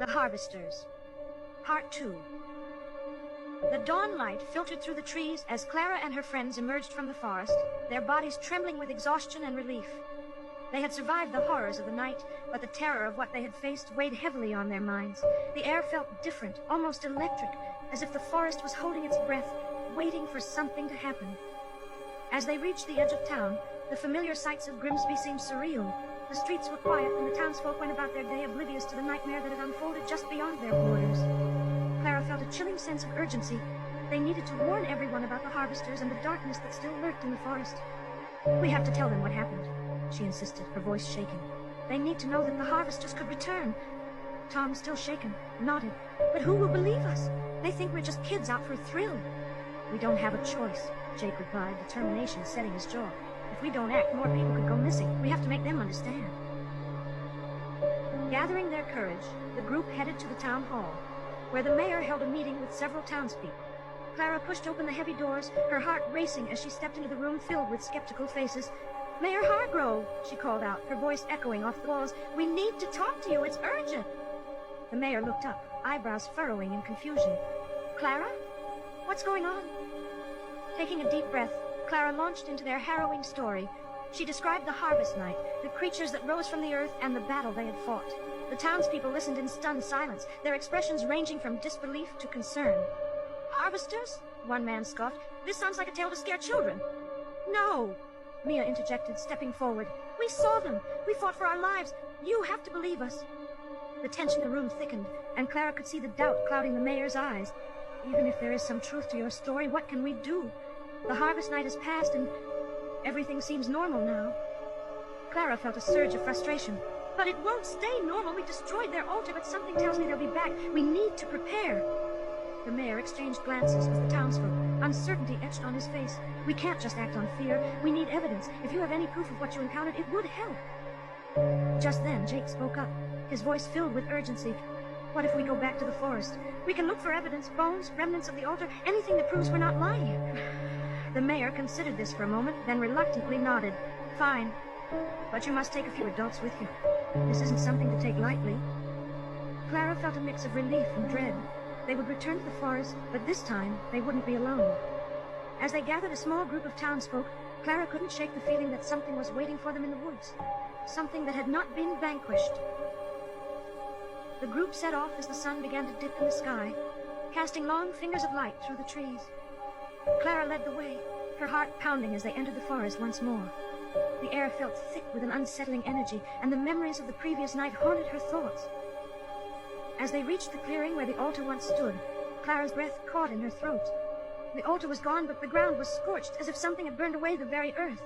The Harvesters, Part 2. The dawn light filtered through the trees as Clara and her friends emerged from the forest, their bodies trembling with exhaustion and relief. They had survived the horrors of the night, but the terror of what they had faced weighed heavily on their minds. The air felt different, almost electric, as if the forest was holding its breath, waiting for something to happen. As they reached the edge of town, the familiar sights of Grimsby seemed surreal. The streets were quiet, and the townsfolk went about their day oblivious to the nightmare that had unfolded just beyond their borders. Clara felt a chilling sense of urgency. They needed to warn everyone about the Harvesters and the darkness that still lurked in the forest. "We have to tell them what happened," she insisted, her voice shaking. "They need to know that the Harvesters could return." Tom, still shaken, nodded. "But who will believe us? They think we're just kids out for a thrill." "We don't have a choice," Jake replied, determination setting his jaw. "If we don't act, more people could go missing. We have to make them understand." Gathering their courage, the group headed to the town hall, where the mayor held a meeting with several townspeople. Clara pushed open the heavy doors, her heart racing as she stepped into the room filled with skeptical faces. "Mayor Hargrove," she called out, her voice echoing off the walls. "We need to talk to you. It's urgent." The mayor looked up, eyebrows furrowing in confusion. "Clara? What's going on?" Taking a deep breath, Clara launched into their harrowing story. She described the harvest night, the creatures that rose from the earth, and the battle they had fought. The townspeople listened in stunned silence, their expressions ranging from disbelief to concern. "Harvesters?" one man scoffed. "This sounds like a tale to scare children." "No," Mia interjected, stepping forward. "We saw them. We fought for our lives. You have to believe us." The tension in the room thickened, and Clara could see the doubt clouding the mayor's eyes. "Even if there is some truth to your story, what can we do? The harvest night has passed, and everything seems normal now." Clara felt a surge of frustration. "But it won't stay normal. We destroyed their altar, but something tells me they'll be back. We need to prepare." The mayor exchanged glances with the townsfolk, uncertainty etched on his face. "We can't just act on fear. We need evidence. If you have any proof of what you encountered, it would help." Just then, Jake spoke up, his voice filled with urgency. "What if we go back to the forest? We can look for evidence, bones, remnants of the altar, anything that proves we're not lying." The mayor considered this for a moment, then reluctantly nodded. "Fine, but you must take a few adults with you. This isn't something to take lightly." Clara felt a mix of relief and dread. They would return to the forest, but this time they wouldn't be alone. As they gathered a small group of townsfolk, Clara couldn't shake the feeling that something was waiting for them in the woods. Something that had not been vanquished. The group set off as the sun began to dip in the sky, casting long fingers of light through the trees. Clara led the way, her heart pounding as they entered the forest once more. The air felt thick with an unsettling energy, and the memories of the previous night haunted her thoughts. As they reached the clearing where the altar once stood, Clara's breath caught in her throat. The altar was gone, but the ground was scorched, as if something had burned away the very earth.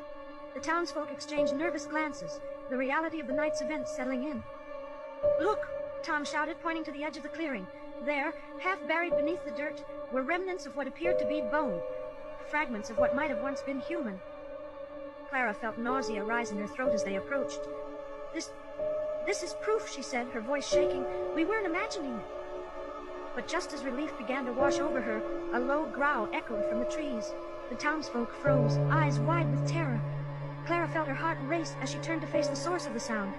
The townsfolk exchanged nervous glances, the reality of the night's events settling in. "Look!" Tom shouted, pointing to the edge of the clearing. There, half buried beneath the dirt, were remnants of what appeared to be bone, fragments of what might have once been human. Clara felt nausea rise in her throat as they approached. This is proof," she said, her voice shaking. "We weren't imagining it." But just as relief began to wash over her, a low growl echoed from the trees. The townsfolk froze, eyes wide with terror. Clara felt her heart race as she turned to face the source of the sound.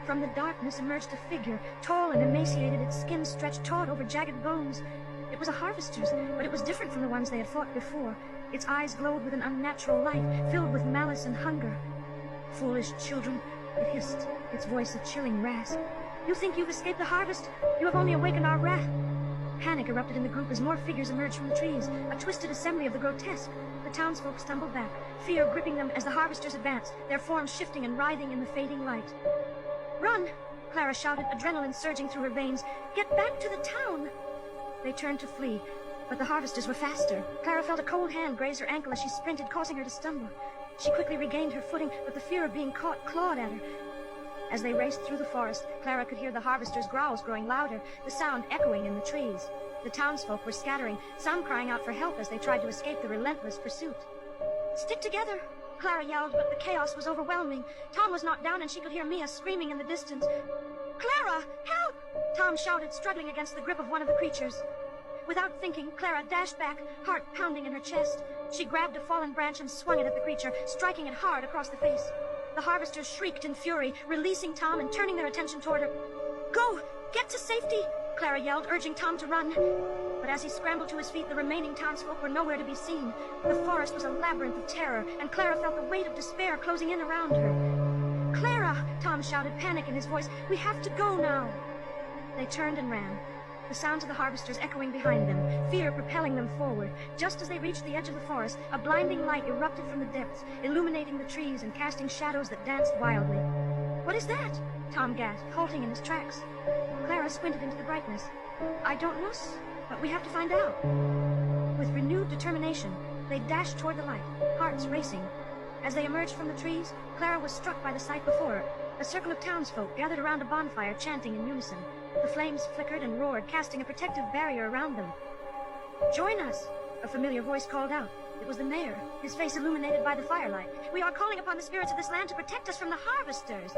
From the darkness emerged a figure, tall and emaciated, its skin stretched taut over jagged bones. It was a harvester's, but it was different from the ones they had fought before. Its eyes glowed with an unnatural light, filled with malice and hunger. "Foolish children," it hissed, its voice a chilling rasp. "You think you've escaped the harvest? You have only awakened our wrath." Panic erupted in the group as more figures emerged from the trees, a twisted assembly of the grotesque. The townsfolk stumbled back, fear gripping them as the harvesters advanced, their forms shifting and writhing in the fading light. "Run!" Clara shouted, adrenaline surging through her veins. "Get back to the town!" They turned to flee, but the harvesters were faster. Clara felt a cold hand graze her ankle as she sprinted, causing her to stumble. She quickly regained her footing, but the fear of being caught clawed at her. As they raced through the forest, Clara could hear the harvesters' growls growing louder, the sound echoing in the trees. The townsfolk were scattering, some crying out for help as they tried to escape the relentless pursuit. "Stick together!" Clara yelled, but the chaos was overwhelming. Tom was knocked down, and she could hear Mia screaming in the distance. "Clara, help!" Tom shouted, struggling against the grip of one of the creatures. Without thinking, Clara dashed back, heart pounding in her chest. She grabbed a fallen branch and swung it at the creature, striking it hard across the face. The harvesters shrieked in fury, releasing Tom and turning their attention toward her. "Go! Get to safety, Clara yelled, urging Tom to run. But as he scrambled to his feet, the remaining townsfolk were nowhere to be seen. The forest was a labyrinth of terror, and Clara felt the weight of despair closing in around her. Clara, Tom shouted, panic in his voice. We have to go now. They turned and ran, the sounds of the harvesters echoing behind them, fear propelling them forward. Just as they reached the edge of the forest, a blinding light erupted from the depths, illuminating the trees and casting shadows that danced wildly. What is that? Tom gasped, halting in his tracks. Clara squinted into the brightness. I don't know, but we have to find out. With renewed determination, they dashed toward the light, hearts racing. As they emerged from the trees, Clara was struck by the sight before her. A circle of townsfolk gathered around a bonfire, chanting in unison. The flames flickered and roared, casting a protective barrier around them. Join us, a familiar voice called out. It was the mayor, his face illuminated by the firelight. We are calling upon the spirits of this land to protect us from the harvesters.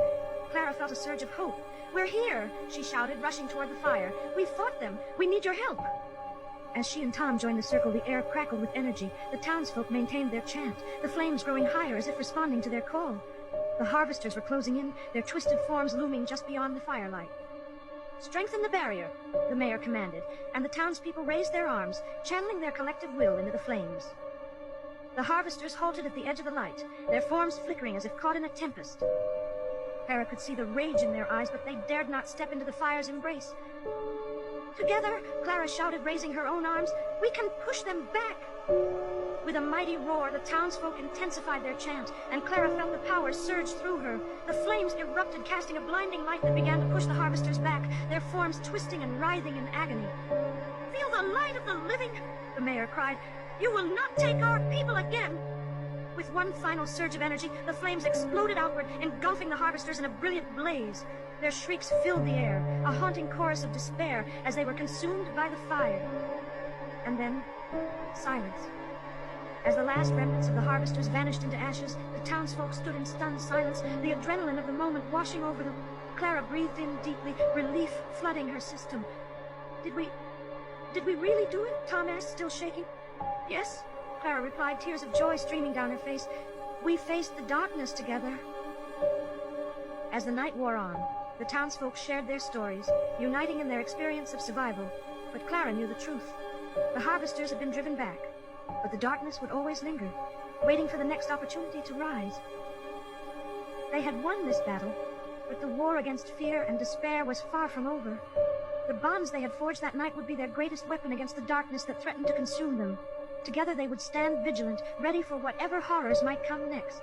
Clara felt a surge of hope. We're here, she shouted, rushing toward the fire. We fought them. We need your help. As she and Tom joined the circle, the air crackled with energy. The townsfolk maintained their chant, the flames growing higher as if responding to their call. The harvesters were closing in, their twisted forms looming just beyond the firelight. Strengthen the barrier, the mayor commanded, and the townspeople raised their arms, channeling their collective will into the flames. The harvesters halted at the edge of the light, their forms flickering as if caught in a tempest. Clara could see the rage in their eyes, but they dared not step into the fire's embrace. Together, Clara shouted, raising her own arms, we can push them back! With a mighty roar, the townsfolk intensified their chant, and Clara felt the power surge through her. The flames erupted, casting a blinding light that began to push the harvesters back, their forms twisting and writhing in agony. Feel the light of the living, the mayor cried. You will not take our people again! With one final surge of energy, the flames exploded outward, engulfing the harvesters in a brilliant blaze. Their shrieks filled the air, a haunting chorus of despair as they were consumed by the fire. And then, silence. As the last remnants of the harvesters vanished into ashes, the townsfolk stood in stunned silence, the adrenaline of the moment washing over them. Clara breathed in deeply, relief flooding her system. Did we really do it? Tom asked, still shaking. Yes, Clara replied, tears of joy streaming down her face. We faced the darkness together. As the night wore on, the townsfolk shared their stories, uniting in their experience of survival. But Clara knew the truth. The harvesters had been driven back, but the darkness would always linger, waiting for the next opportunity to rise. They had won this battle, but the war against fear and despair was far from over. The bonds they had forged that night would be their greatest weapon against the darkness that threatened to consume them. Together they would stand vigilant, ready for whatever horrors might come next.